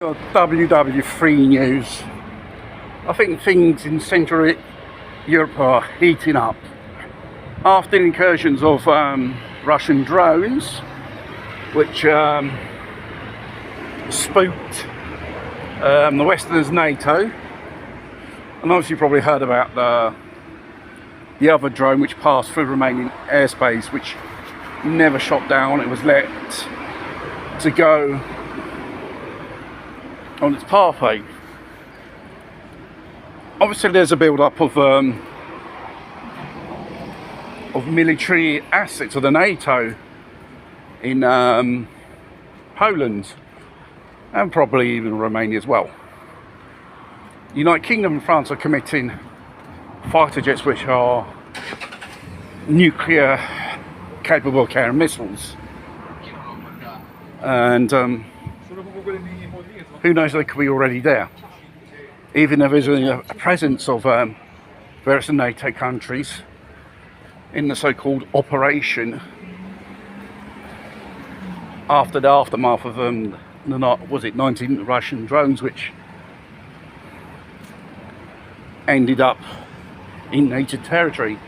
WW3 news. I think things in Central Europe are heating up after incursions of Russian drones, which spooked the Westerners, NATO, and obviously you've probably heard about the other drone which passed through Romanian airspace, which never shot down. It was let to go on its pathway. Obviously there's a build-up of military assets of the NATO in Poland and probably even Romania as well. United Kingdom and France are committing fighter jets which are nuclear capable of carrying missiles, and who knows, they could be already there. Even if there's a presence of various NATO countries in the so-called operation after the aftermath of was it 19 Russian drones which ended up in NATO territory.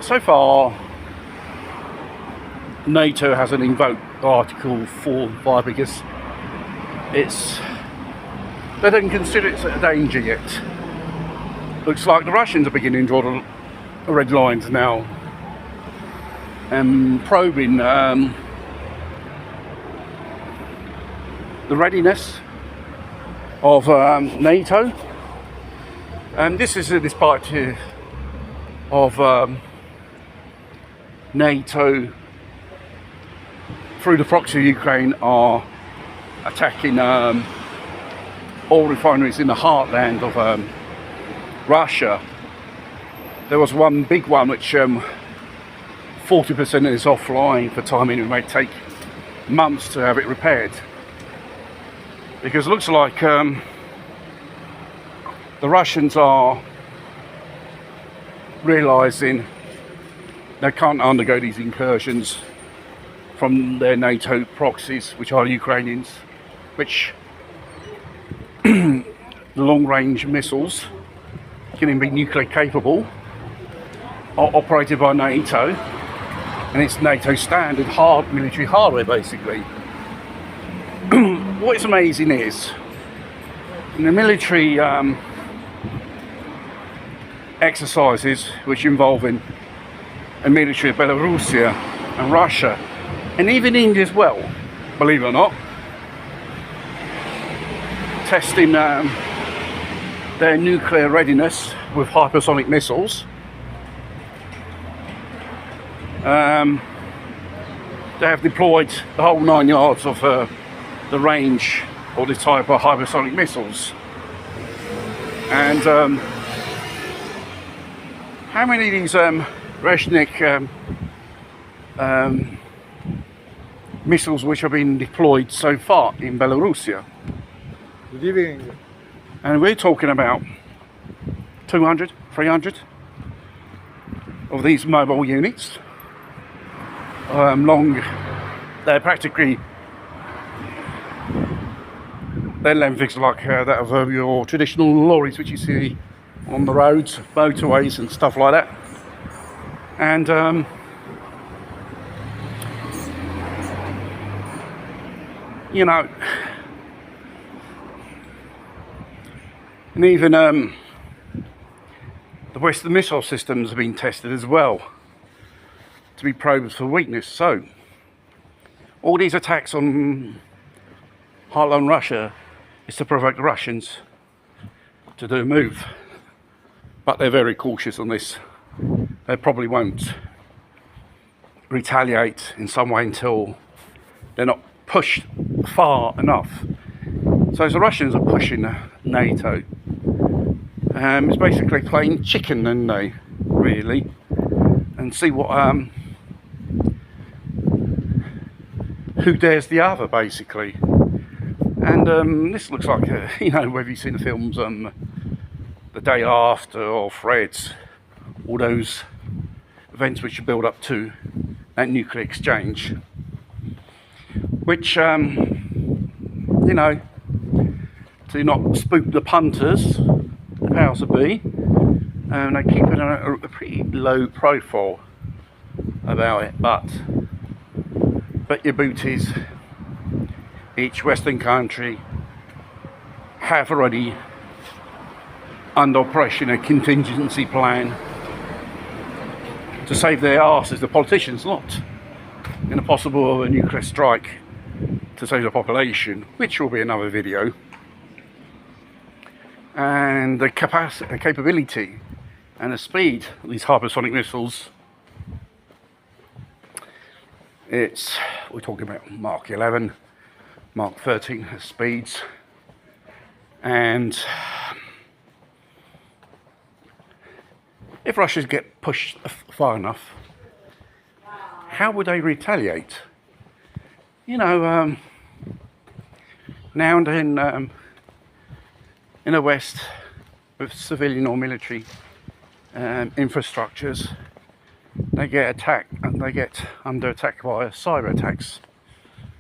So far NATO hasn't invoked Article 4 and 5 because they don't consider it a danger yet. Looks like the Russians are beginning to draw the red lines now and probing the readiness of NATO. And this is despite of NATO through the proxy of Ukraine are attacking oil refineries in the heartland of Russia. There was one big one which 40% is offline for time, and it may take months to have it repaired, because it looks like the Russians are realising they can't undergo these incursions from their NATO proxies, which are Ukrainians, which the long-range missiles can even be nuclear capable, are operated by NATO, and it's NATO standard military hardware basically. What is amazing is in the military exercises which involve in a military of Belarusia and Russia and even India as well, believe it or not, testing their nuclear readiness with hypersonic missiles. They have deployed the whole 9 yards of the range of this type of hypersonic missiles. And how many of these Rezhnik missiles which have been deployed so far in Belarusia? Good evening. And we're talking about 200, 300 of these mobile units. They're practically, their length is like that of your traditional lorries which you see on the roads, motorways and stuff like that. And you know, and even the Western missile systems have been tested as well to be probed for weakness. So all these attacks on heartland Russia is to provoke the Russians to do a move, but they're very cautious on this. They probably won't retaliate in some way until they're not pushed far enough. So as the Russians are pushing NATO, it's basically playing chicken, and they really, and see what who dares the other basically. And this looks like you know, whether you've seen the films The Day After or Threads, all those events which build up to that nuclear exchange, which you know, to not spook the punters, the powers that be, and they keep it on a pretty low profile about it. But your booties, each Western country have already under operation a contingency plan to save their asses, the politicians, not in a possible of a nuclear strike to save the population, which will be another video. And the capacity, the capability and the speed of these hypersonic missiles, we're talking about Mark 11, Mark 13 speeds, and if Russians get pushed far enough, how would they retaliate? You know, now and then in the West, with civilian or military infrastructures, they get attacked, and they get under attack by cyber attacks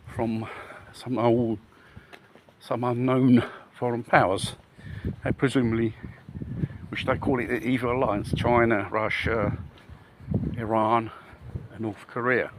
from some unknown foreign powers. They presumably, which they call it the Evil Alliance: China, Russia, Iran, and North Korea.